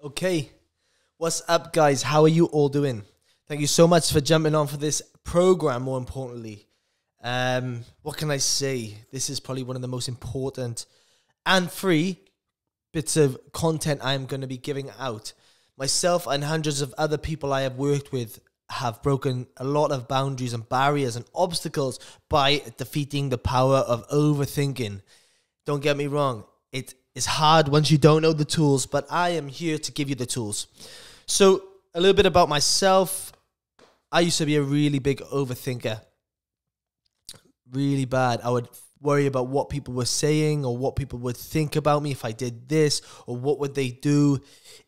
Okay, what's up, guys? How are you all doing? Thank you so much for jumping on for this program. More importantly, what can I say? This is probably one of the most important and free bits of content I am going to be giving out. Myself and hundreds of other people I have worked with have broken a lot of boundaries and barriers and obstacles by defeating the power of overthinking. Don't get me wrong, it is hard once you don't know the tools, but I am here to give you the tools. So, a little bit about myself. I used to be a really big overthinker. Really bad. I would worry about what people were saying or what people would think about me if I did this, or what would they do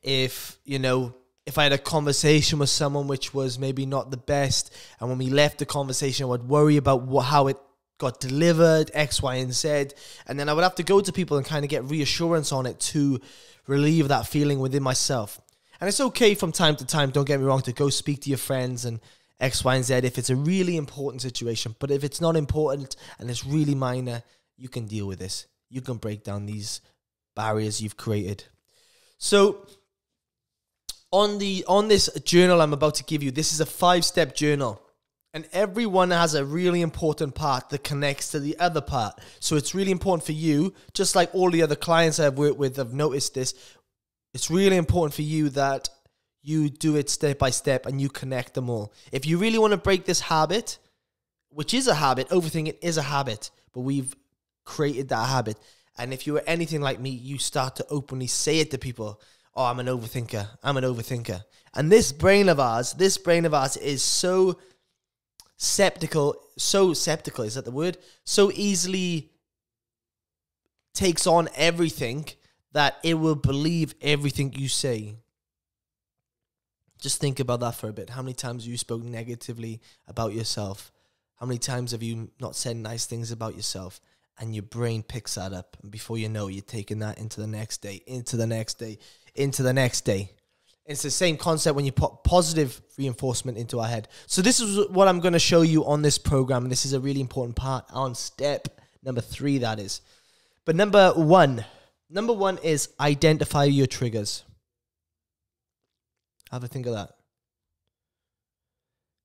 if I had a conversation with someone which was maybe not the best, and when we left the conversation I would worry about how it got delivered, X, Y, and Z, and then I would have to go to people and kind of get reassurance on it to relieve that feeling within myself. And it's okay from time to time, don't get me wrong, to go speak to your friends and X, Y, and Z if it's a really important situation. But if it's not important and it's really minor, you can deal with this. You can break down these barriers you've created. So on this journal I'm about to give you, this is a 5-step journal. And everyone has a really important part that connects to the other part. So it's really important for you, just like all the other clients I've worked with have noticed this, it's really important for you that you do it step by step and you connect them all. If you really want to break this habit, which is a habit, overthinking is a habit, but we've created that habit. And if you were anything like me, you start to openly say it to people. Oh, I'm an overthinker. I'm an overthinker. And this brain of ours is so septical, is that the word? So easily takes on everything that it will believe everything you say. Just think about that for a bit. How many times have you spoke negatively about yourself? How many times have you not said nice things about yourself? And your brain picks that up. And before you know, you're taking that into the next day, into the next day, into the next day. It's the same concept when you put positive reinforcement into our head. So this is what I'm going to show you on this program. This is a really important part on step number 3, that is. But number one is identify your triggers. Have a think of that.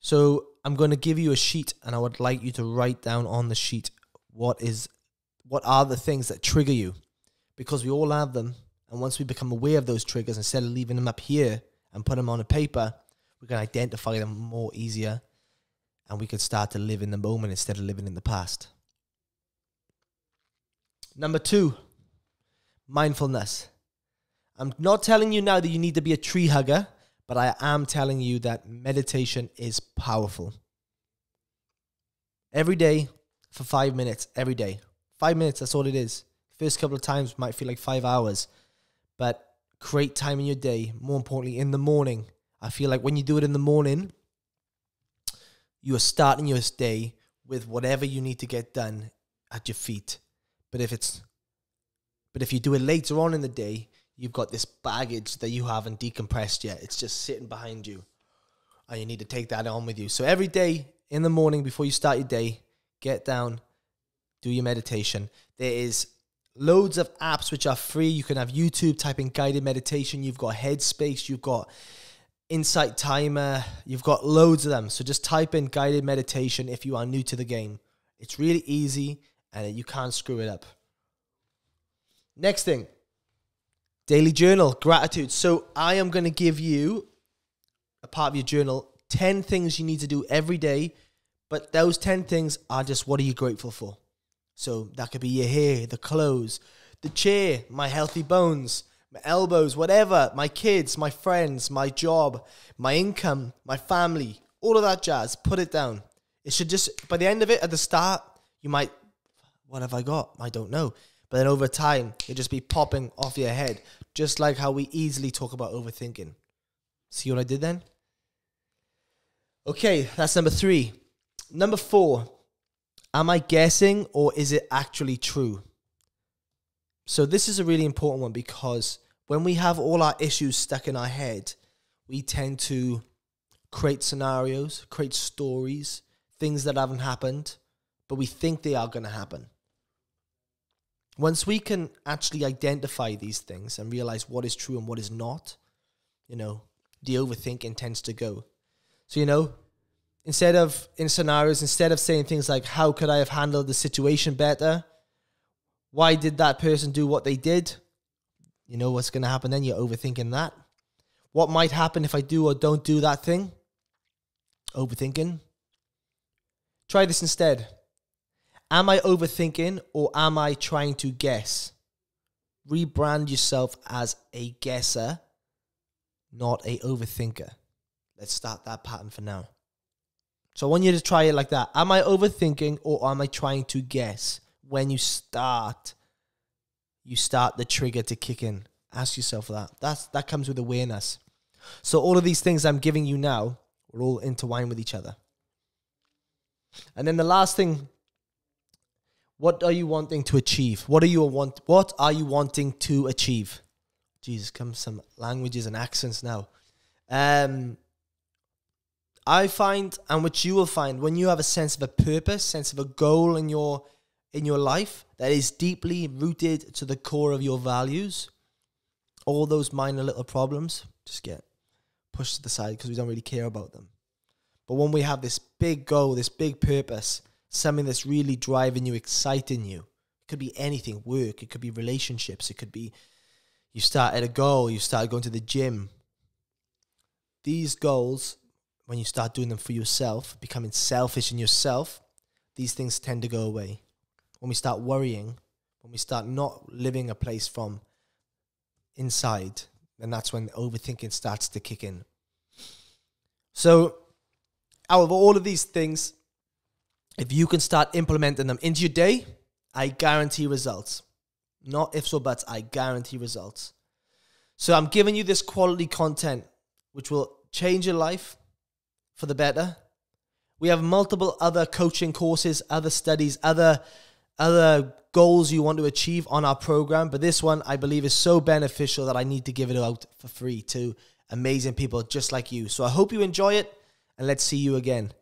So I'm going to give you a sheet, and I would like you to write down on the sheet what are the things that trigger you, because we all have them. And once we become aware of those triggers, instead of leaving them up here and put them on a paper, we can identify them more easier, and we can start to live in the moment instead of living in the past. Number 2, mindfulness. I'm not telling you now that you need to be a tree hugger, but I am telling you that meditation is powerful. Every day for 5 minutes, every day. 5 minutes, that's all it is. First couple of times might feel like 5 hours. But create time in your day, more importantly, in the morning. I feel like when you do it in the morning, you are starting your day with whatever you need to get done at your feet. But if you do it later on in the day, you've got this baggage that you haven't decompressed yet. It's just sitting behind you, and you need to take that on with you. So every day in the morning before you start your day, get down, do your meditation. There is loads of apps which are free. You can have YouTube, type in guided meditation. You've got Headspace, you've got Insight Timer, you've got loads of them. So just type in guided meditation if you are new to the game. It's really easy and you can't screw it up. Next thing, daily journal, gratitude. So I am going to give you, a part of your journal, 10 things you need to do every day. But those 10 things are just, what are you grateful for? So that could be your hair, the clothes, the chair, my healthy bones, my elbows, whatever, my kids, my friends, my job, my income, my family, all of that jazz. Put it down. It should just, by the end of it, at the start, you might, what have I got? I don't know. But then over time, it'll just be popping off your head, just like how we easily talk about overthinking. See what I did then? Okay, that's number 3. Number 4. Am I guessing, or is it actually true? So this is a really important one, because when we have all our issues stuck in our head, we tend to create scenarios, create stories, things that haven't happened, but we think they are going to happen. Once we can actually identify these things and realize what is true and what is not, the overthinking tends to go. So, instead of saying things like, how could I have handled the situation better? Why did that person do what they did? You know what's going to happen then? You're overthinking that. What might happen if I do or don't do that thing? Overthinking. Try this instead. Am I overthinking or am I trying to guess? Rebrand yourself as a guesser, not a overthinker. Let's start that pattern for now. So I want you to try it like that. Am I overthinking or am I trying to guess? When you start the trigger to kick in. Ask yourself that. That comes with awareness. So all of these things I'm giving you now will all intertwine with each other. And then the last thing, what are you wanting to achieve? What are you wanting to achieve? Jesus, comes some languages and accents now. I find, and what you will find, when you have a sense of a purpose, sense of a goal in your life that is deeply rooted to the core of your values, all those minor little problems just get pushed to the side because we don't really care about them. But when we have this big goal, this big purpose, something that's really driving you, exciting you, it could be anything, work, it could be relationships, it could be you started a goal, you started going to the gym. These goals, when you start doing them for yourself, becoming selfish in yourself, these things tend to go away. When we start worrying, when we start not living a place from inside, then that's when overthinking starts to kick in. So, out of all of these things, if you can start implementing them into your day, I guarantee results. Not ifs or buts, I guarantee results. So I'm giving you this quality content, which will change your life for the better. We have multiple other coaching courses, other studies, other goals you want to achieve on our program. But this one, I believe, is so beneficial that I need to give it out for free to amazing people just like you. So I hope you enjoy it, and let's see you again